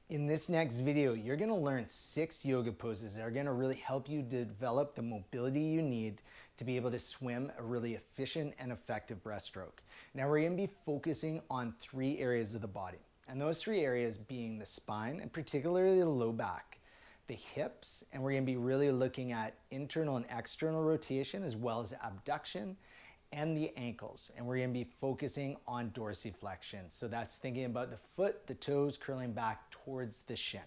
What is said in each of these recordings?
In this next video, you're going to learn 6 yoga poses that are going to really help you develop the mobility you need to be able to swim a really efficient and effective breaststroke. Now we're going to be focusing on 3 areas of the body, and those 3 areas being the spine, and particularly the low back, the hips, and we're going to be really looking at internal and external rotation as well as abduction, and the ankles, and we're going to be focusing on dorsiflexion. So that's thinking about the foot, the toes curling back towards the shin.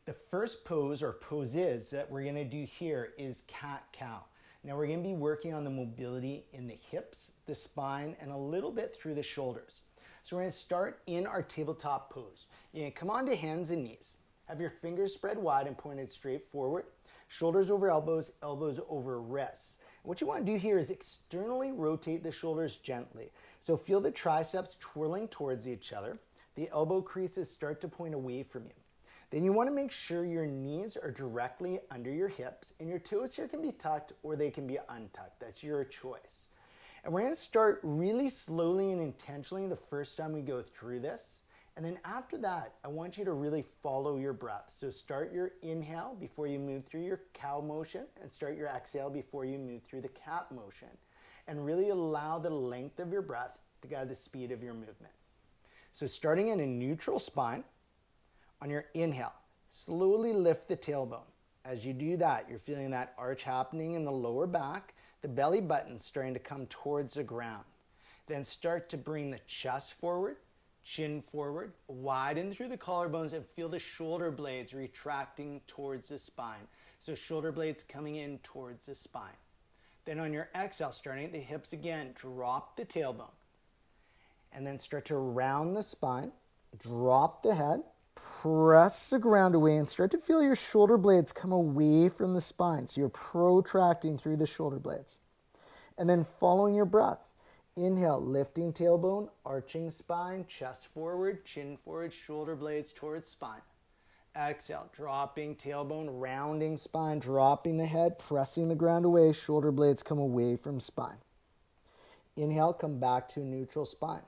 The first pose or poses that we're going to do here is cat-cow. Now we're going to be working on the mobility in the hips, the spine, and a little bit through the shoulders. So we're going to start in our tabletop pose. You're going to come onto hands and knees. Have your fingers spread wide and pointed straight forward. Shoulders over elbows, elbows over wrists. What you want to do here is externally rotate the shoulders gently. So feel the triceps twirling towards each other. The elbow creases start to point away from you. Then you want to make sure your knees are directly under your hips, and your toes here can be tucked or they can be untucked. That's your choice. And we're going to start really slowly and intentionally the first time we go through this. And then after that, I want you to really follow your breath. So start your inhale before you move through your cow motion, and start your exhale before you move through the cat motion. And really allow the length of your breath to guide the speed of your movement. So starting in a neutral spine, on your inhale, slowly lift the tailbone. As you do that, you're feeling that arch happening in the lower back, the belly button starting to come towards the ground. Then start to bring the chest forward, chin forward, widen through the collarbones, and feel the shoulder blades retracting towards the spine. So shoulder blades coming in towards the spine. Then on your exhale, starting at the hips again, drop the tailbone. And then start to round the spine, drop the head, press the ground away, and start to feel your shoulder blades come away from the spine. So you're protracting through the shoulder blades. And then following your breath, inhale, lifting tailbone, arching spine, chest forward, chin forward, shoulder blades towards spine. Exhale, dropping tailbone, rounding spine, dropping the head, pressing the ground away, shoulder blades come away from spine. Inhale, come back to neutral spine.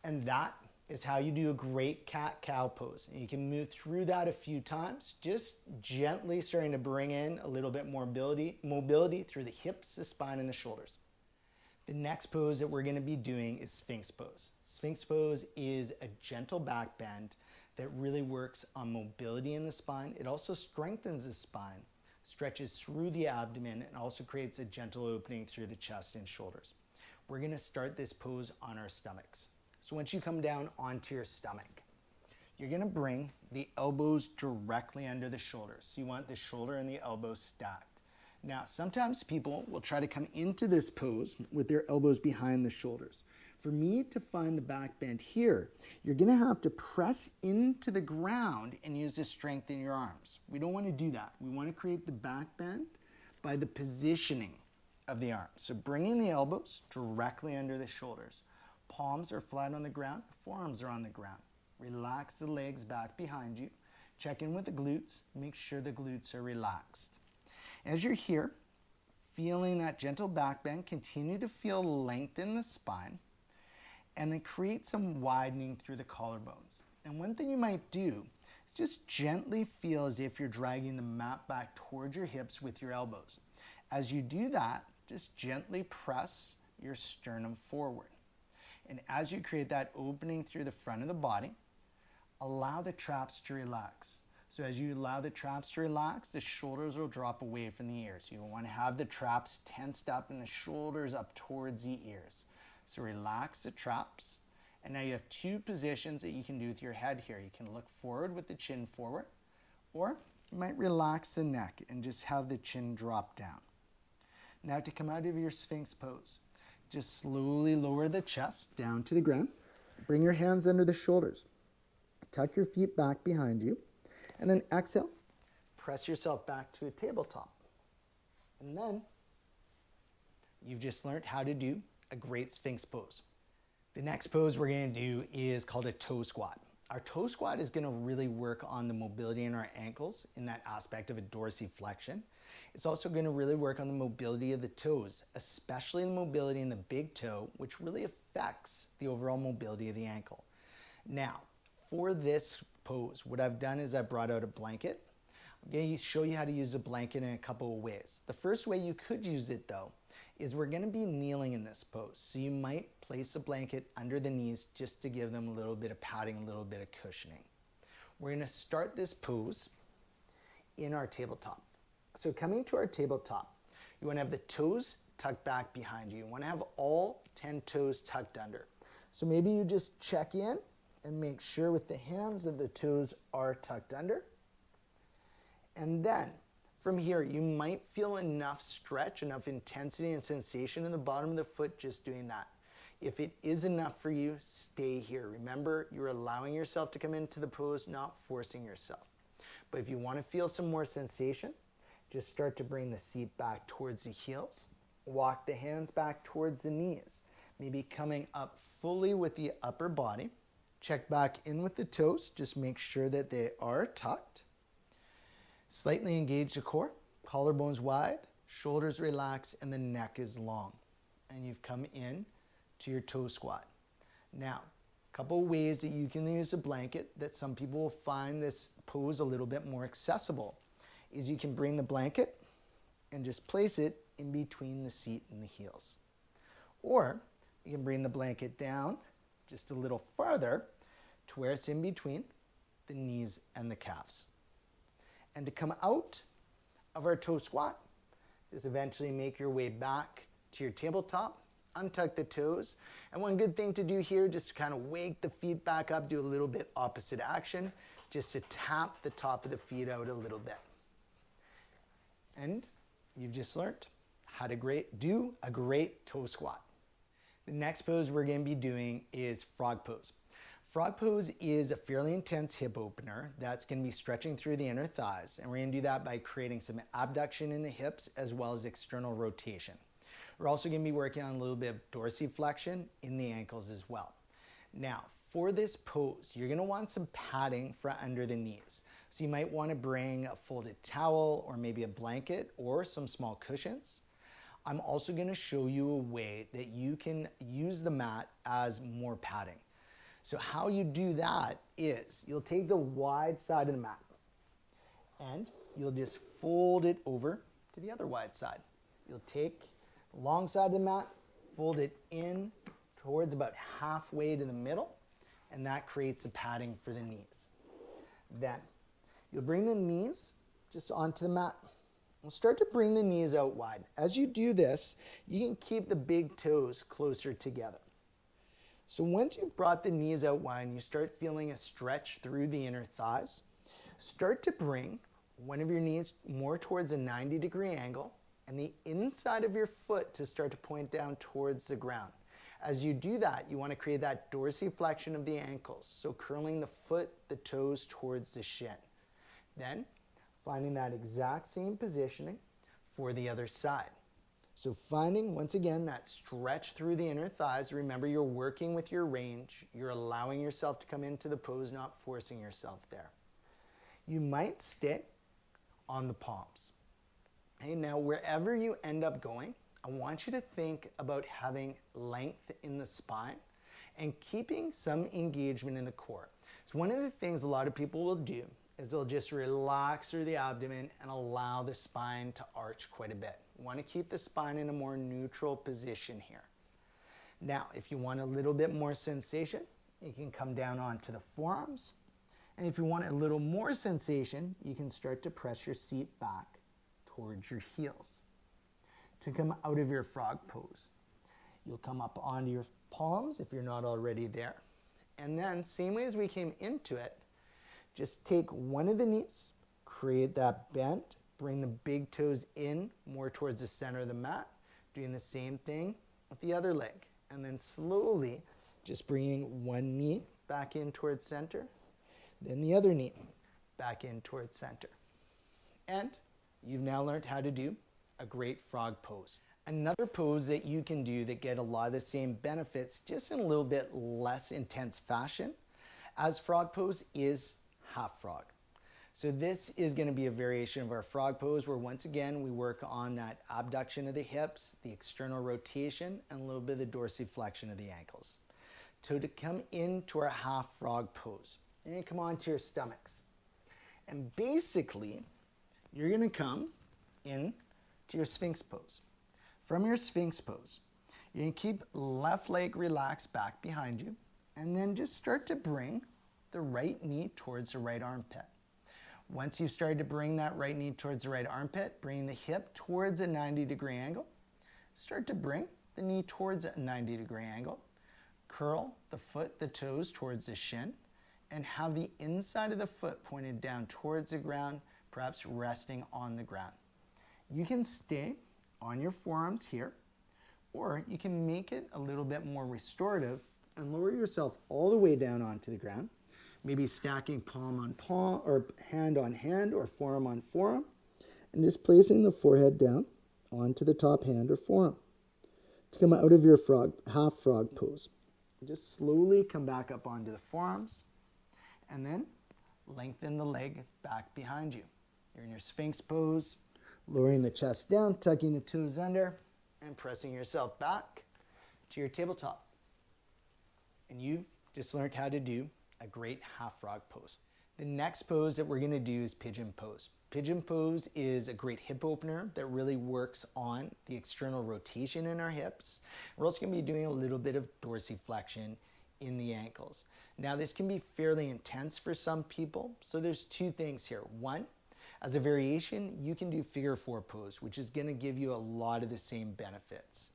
And that is how you do a great cat-cow pose. And you can move through that a few times, just gently starting to bring in a little bit more mobility through the hips, the spine, and the shoulders. The next pose that we're going to be doing is Sphinx pose. Sphinx pose is a gentle back bend that really works on mobility in the spine. It also strengthens the spine, stretches through the abdomen, and also creates a gentle opening through the chest and shoulders. We're going to start this pose on our stomachs. So once you come down onto your stomach, you're going to bring the elbows directly under the shoulders. So you want the shoulder and the elbow stacked. Now, sometimes people will try to come into this pose with their elbows behind the shoulders. For me to find the back bend here, you're going to have to press into the ground and use the strength in your arms. We don't want to do that. We want to create the back bend by the positioning of the arms. So bringing the elbows directly under the shoulders. Palms are flat on the ground, forearms are on the ground. Relax the legs back behind you. Check in with the glutes. Make sure the glutes are relaxed. As you're here, feeling that gentle back bend, continue to feel length in the spine, and then create some widening through the collarbones. And one thing you might do is just gently feel as if you're dragging the mat back towards your hips with your elbows. As you do that, just gently press your sternum forward. And as you create that opening through the front of the body, allow the traps to relax. So as you allow the traps to relax, the shoulders will drop away from the ears. You want to have the traps tensed up and the shoulders up towards the ears. So relax the traps. And now you have 2 positions that you can do with your head here. You can look forward with the chin forward, or you might relax the neck and just have the chin drop down. Now to come out of your Sphinx pose, just slowly lower the chest down to the ground. Bring your hands under the shoulders. Tuck your feet back behind you. And then exhale, press yourself back to a tabletop. And then you've just learned how to do a great Sphinx pose. The next pose we're going to do is called a toe squat. Our toe squat is going to really work on the mobility in our ankles in that aspect of a dorsiflexion. It's also going to really work on the mobility of the toes, especially the mobility in the big toe, which really affects the overall mobility of the ankle. Now, for this pose, what I've done is I brought out a blanket. I'm going to show you how to use a blanket in a couple of ways. The first way you could use it though is we're going to be kneeling in this pose. So you might place a blanket under the knees just to give them a little bit of padding, a little bit of cushioning. We're going to start this pose in our tabletop. So coming to our tabletop, you want to have the toes tucked back behind you. You want to have all 10 toes tucked under. So maybe you just check in and make sure with the hands that the toes are tucked under. And then from here, you might feel enough stretch, enough intensity and sensation in the bottom of the foot just doing that. If it is enough for you, stay here. Remember, you're allowing yourself to come into the pose, not forcing yourself. But if you want to feel some more sensation, just start to bring the seat back towards the heels. Walk the hands back towards the knees. Maybe coming up fully with the upper body. Check back in with the toes. Just make sure that they are tucked. Slightly engage the core. Collarbones wide, shoulders relaxed, and the neck is long. And you've come in to your toe squat. Now, a couple of ways that you can use a blanket that some people will find this pose a little bit more accessible is you can bring the blanket and just place it in between the seat and the heels. Or you can bring the blanket down just a little farther to where it's in between the knees and the calves. And to come out of our toe squat, just eventually make your way back to your tabletop, untuck the toes. And one good thing to do here, just to kind of wake the feet back up, do a little bit opposite action, just to tap the top of the feet out a little bit. And you've just learned how to do a great toe squat. The next pose we're going to be doing is frog pose. Frog pose is a fairly intense hip opener that's going to be stretching through the inner thighs, and we're going to do that by creating some abduction in the hips as well as external rotation. We're also going to be working on a little bit of dorsiflexion in the ankles as well. Now, for this pose, you're going to want some padding for under the knees. So you might want to bring a folded towel or maybe a blanket or some small cushions. I'm also going to show you a way that you can use the mat as more padding. So how you do that is you'll take the wide side of the mat and you'll just fold it over to the other wide side. You'll take the long side of the mat, fold it in towards about halfway to the middle, and that creates a padding for the knees. Then you'll bring the knees just onto the mat. We'll start to bring the knees out wide. As you do this, you can keep the big toes closer together. So once you've brought the knees out wide and you start feeling a stretch through the inner thighs, start to bring one of your knees more towards a 90-degree angle and the inside of your foot to start to point down towards the ground. As you do that, you want to create that dorsiflexion of the ankles, so curling the foot, the toes towards the shin. Then, finding that exact same positioning for the other side. So finding, once again, that stretch through the inner thighs. Remember, you're working with your range. You're allowing yourself to come into the pose, not forcing yourself there. You might stick on the palms. Okay, now, wherever you end up going, I want you to think about having length in the spine and keeping some engagement in the core. So one of the things a lot of people will do is they'll just relax through the abdomen and allow the spine to arch quite a bit. You want to keep the spine in a more neutral position here. Now, if you want a little bit more sensation, you can come down onto the forearms. And if you want a little more sensation, you can start to press your seat back towards your heels. To come out of your frog pose, you'll come up onto your palms if you're not already there. And then, same way as we came into it, just take one of the knees, create that bend, bring the big toes in more towards the center of the mat, doing the same thing with the other leg. And then slowly just bringing one knee back in towards center, then the other knee back in towards center. And you've now learned how to do a great frog pose. Another pose that you can do that get a lot of the same benefits, just in a little bit less intense fashion as frog pose, is half frog. So this is going to be a variation of our frog pose where once again we work on that abduction of the hips, the external rotation, and a little bit of the dorsiflexion of the ankles. So to come into our half frog pose, you're going to come onto your stomachs. And basically, you're going to come in to your Sphinx pose. From your Sphinx pose, you're going to keep left leg relaxed back behind you, and then just start to bring the right knee towards the right armpit. Once you've started to bring that right knee towards the right armpit, bring the hip towards a 90-degree angle. Start to bring the knee towards a 90-degree angle. Curl the foot, the toes towards the shin, and have the inside of the foot pointed down towards the ground, perhaps resting on the ground. You can stay on your forearms here, or you can make it a little bit more restorative and lower yourself all the way down onto the ground. Maybe stacking palm on palm, or hand on hand, or forearm on forearm, and just placing the forehead down onto the top hand or forearm to come out of your half frog pose. Just slowly come back up onto the forearms, and then lengthen the leg back behind you. You're in your Sphinx pose, lowering the chest down, tucking the toes under, and pressing yourself back to your tabletop. And you've just learned how to do a great half frog pose. The next pose that we're going to do is Pigeon Pose. Pigeon Pose is a great hip opener that really works on the external rotation in our hips. We're also going to be doing a little bit of dorsiflexion in the ankles. Now this can be fairly intense for some people, so there's two things here. One, as a variation, you can do figure four pose, which is going to give you a lot of the same benefits.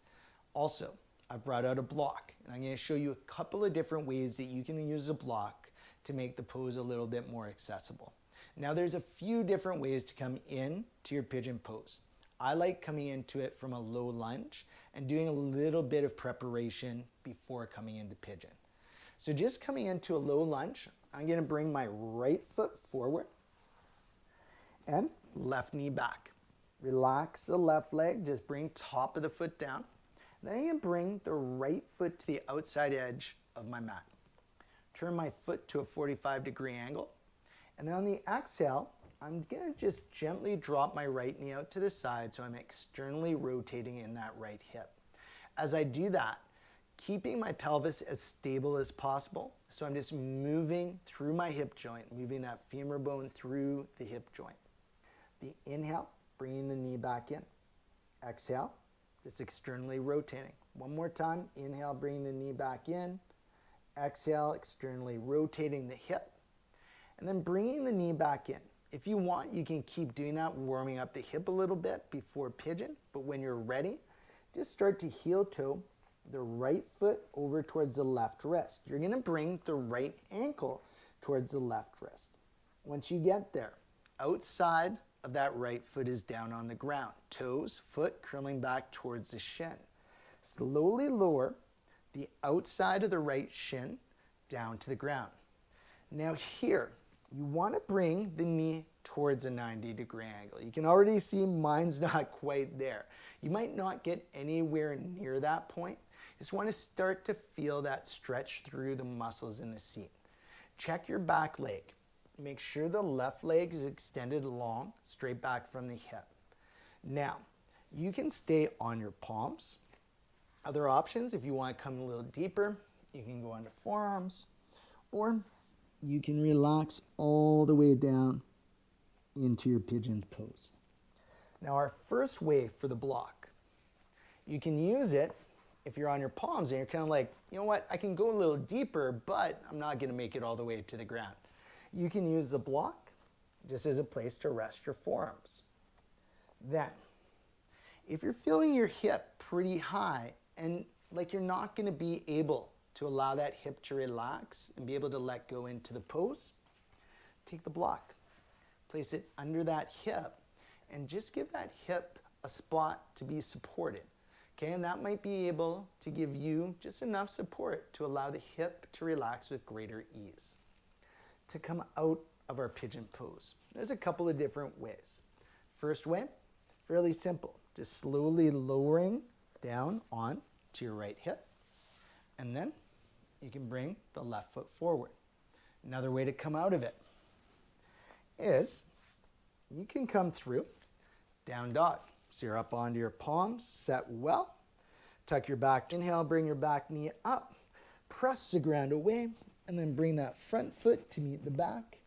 Also, I've brought out a block, and I'm going to show you a couple of different ways that you can use a block to make the pose a little bit more accessible. Now there's a few different ways to come in to your Pigeon Pose. I like coming into it from a low lunge and doing a little bit of preparation before coming into Pigeon. So just coming into a low lunge, I'm going to bring my right foot forward and left knee back. Relax the left leg, just bring top of the foot down. Then I'm going to bring the right foot to the outside edge of my mat. Turn my foot to a 45-degree angle. And then on the exhale, I'm going to just gently drop my right knee out to the side so I'm externally rotating in that right hip. As I do that, keeping my pelvis as stable as possible, so I'm just moving through my hip joint, moving that femur bone through the hip joint. The inhale, bringing the knee back in. Exhale, just externally rotating. One more time, inhale, bringing the knee back in. Exhale, externally rotating the hip. And then bringing the knee back in. If you want, you can keep doing that, warming up the hip a little bit before Pigeon. But when you're ready, just start to heel toe the right foot over towards the left wrist. You're going to bring the right ankle towards the left wrist. Once you get there, outside of that right foot is down on the ground. Toes, foot curling back towards the shin. Slowly lower the outside of the right shin down to the ground. Now here, you want to bring the knee towards a 90-degree angle. You can already see mine's not quite there. You might not get anywhere near that point. You just want to start to feel that stretch through the muscles in the seat. Check your back leg. Make sure the left leg is extended long, straight back from the hip. Now, you can stay on your palms. Other options, if you want to come a little deeper, you can go onto forearms, or you can relax all the way down into your Pigeon Pose. Now our first way for the block, you can use it if you're on your palms and you're kind of like, you know what, I can go a little deeper, but I'm not going to make it all the way to the ground. You can use the block just as a place to rest your forearms. Then, if you're feeling your hip pretty high and like you're not going to be able to allow that hip to relax and be able to let go into the pose, take the block, place it under that hip, and just give that hip a spot to be supported. Okay, and that might be able to give you just enough support to allow the hip to relax with greater ease. To come out of our Pigeon Pose, there's a couple of different ways. First way, fairly simple, just slowly lowering down on to your right hip, and then you can bring the left foot forward. Another way to come out of it. is you can come through down dog. So you're up onto your palms, set well. Tuck your back, inhale, bring your back knee up. Press the ground away, and then bring that front foot to meet the back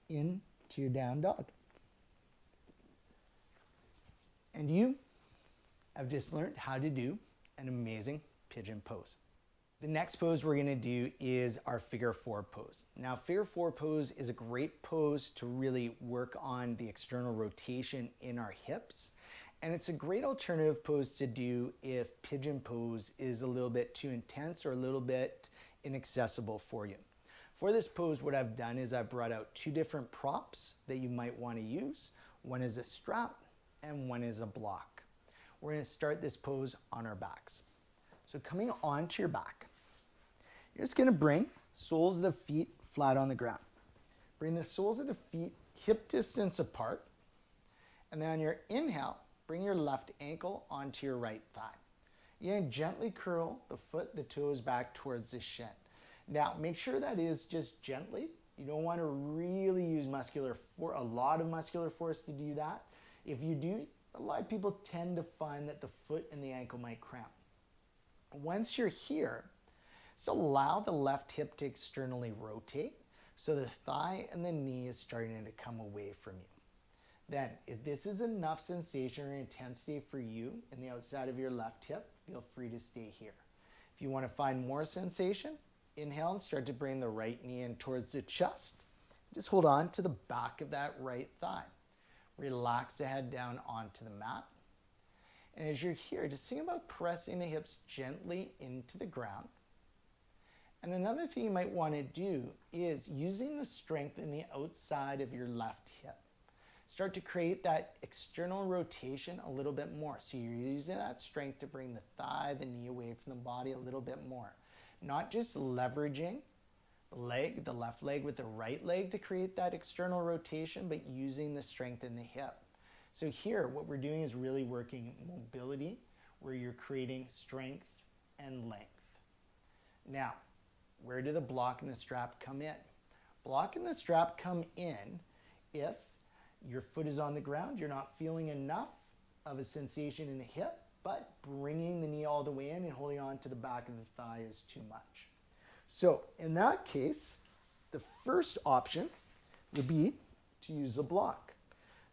into your down dog. And you have just learned how to do an amazing pigeon pose. The next pose we're gonna do is our figure four pose. Now, figure four pose is a great pose to really work on the external rotation in our hips. And it's a great alternative pose to do if pigeon pose is a little bit too intense or a little bit inaccessible for you. For this pose, what I've done is I've brought out two different props that you might want to use. One is a strap and one is a block. We're going to start this pose on our backs. So coming onto your back, you're just going to bring soles of the feet flat on the ground. Bring the soles of the feet hip distance apart, and then on your inhale, bring your left ankle onto your right thigh. You're going to gently curl the foot, the toes back towards the shin. Now, make sure that is just gently. You don't want to really use a lot of muscular force to do that. If you do, a lot of people tend to find that the foot and the ankle might cramp. Once you're here, just allow the left hip to externally rotate so the thigh and the knee is starting to come away from you. Then, if this is enough sensation or intensity for you in the outside of your left hip, feel free to stay here. If you want to find more sensation, inhale and start to bring the right knee in towards the chest. Just hold on to the back of that right thigh. Relax the head down onto the mat. And as you're here, just think about pressing the hips gently into the ground. And another thing you might want to do is using the strength in the outside of your left hip. Start to create that external rotation a little bit more. So you're using that strength to bring the thigh, the knee away from the body a little bit more. Not just leveraging the left leg with the right leg to create that external rotation, but using the strength in the hip. So here, what we're doing is really working mobility, where you're creating strength and length. Now, where do the block and the strap come in? Block and the strap come in if your foot is on the ground, you're not feeling enough of a sensation in the hip, but bringing the knee all the way in and holding on to the back of the thigh is too much. So in that case, the first option would be to use a block.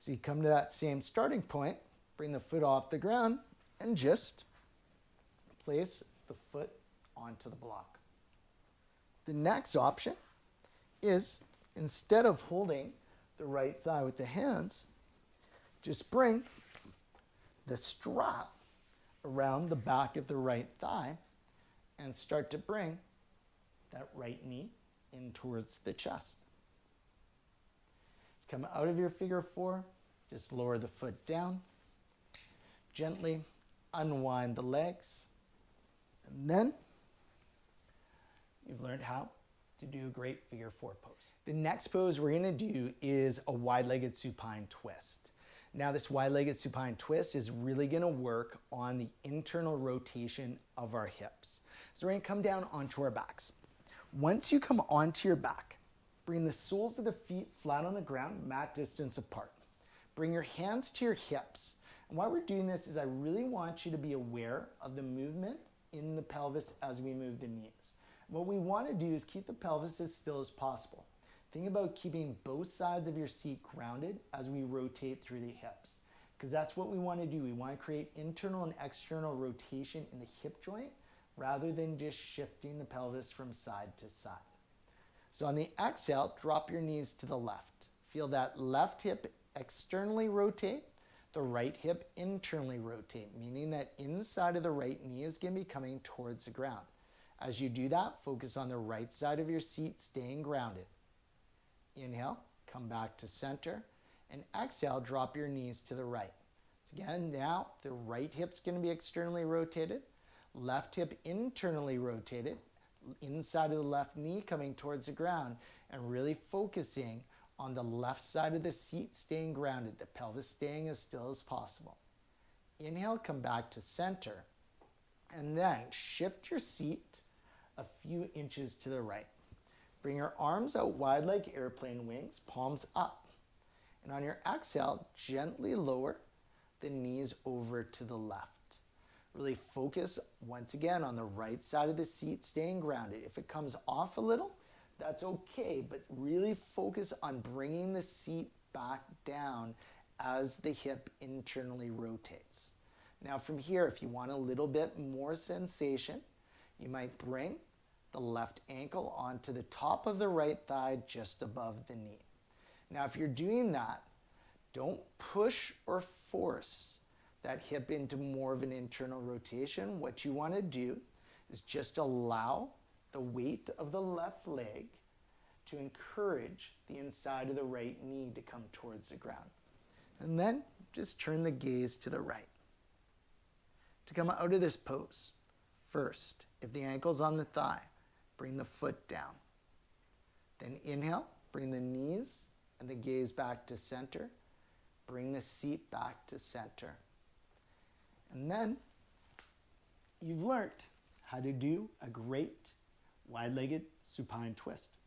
So you come to that same starting point, bring the foot off the ground, and just place the foot onto the block. The next option is, instead of holding the right thigh with the hands, just bring the strap around the back of the right thigh and start to bring that right knee in towards the chest. Come out of your figure four, just lower the foot down, gently unwind the legs, and then you've learned how to do a great figure four pose. The next pose we're gonna do is a wide-legged supine twist. Now, this wide-legged supine twist is really gonna work on the internal rotation of our hips. So we're gonna come down onto our backs. Once you come onto your back, bring the soles of the feet flat on the ground, mat distance apart. Bring your hands to your hips. And why we're doing this is I really want you to be aware of the movement in the pelvis as we move the knees. What we want to do is keep the pelvis as still as possible. Think about keeping both sides of your seat grounded as we rotate through the hips, because that's what we want to do. We want to create internal and external rotation in the hip joint rather than just shifting the pelvis from side to side. So on the exhale, drop your knees to the left. Feel that left hip externally rotate, the right hip internally rotate, meaning that inside of the right knee is going to be coming towards the ground. As you do that, focus on the right side of your seat, staying grounded. Inhale, come back to center, and exhale, drop your knees to the right. So again, now the right hip's going to be externally rotated, left hip internally rotated, inside of the left knee coming towards the ground, and really focusing on the left side of the seat staying grounded, the pelvis staying as still as possible. Inhale, come back to center, and then shift your seat a few inches to the right. Bring your arms out wide like airplane wings, palms up. And on your exhale, gently lower the knees over to the left. Really focus once again on the right side of the seat, staying grounded. If it comes off a little, that's okay, but really focus on bringing the seat back down as the hip internally rotates. Now from here, if you want a little bit more sensation, you might bring the left ankle onto the top of the right thigh just above the knee. Now if you're doing that, don't push or force that hip into more of an internal rotation. What you want to do is just allow the weight of the left leg to encourage the inside of the right knee to come towards the ground. And then just turn the gaze to the right. To come out of this pose, first, if the ankle's on the thigh, bring the foot down. Then inhale, bring the knees and the gaze back to center. Bring the seat back to center. And then you've learned how to do a great wide-legged supine twist.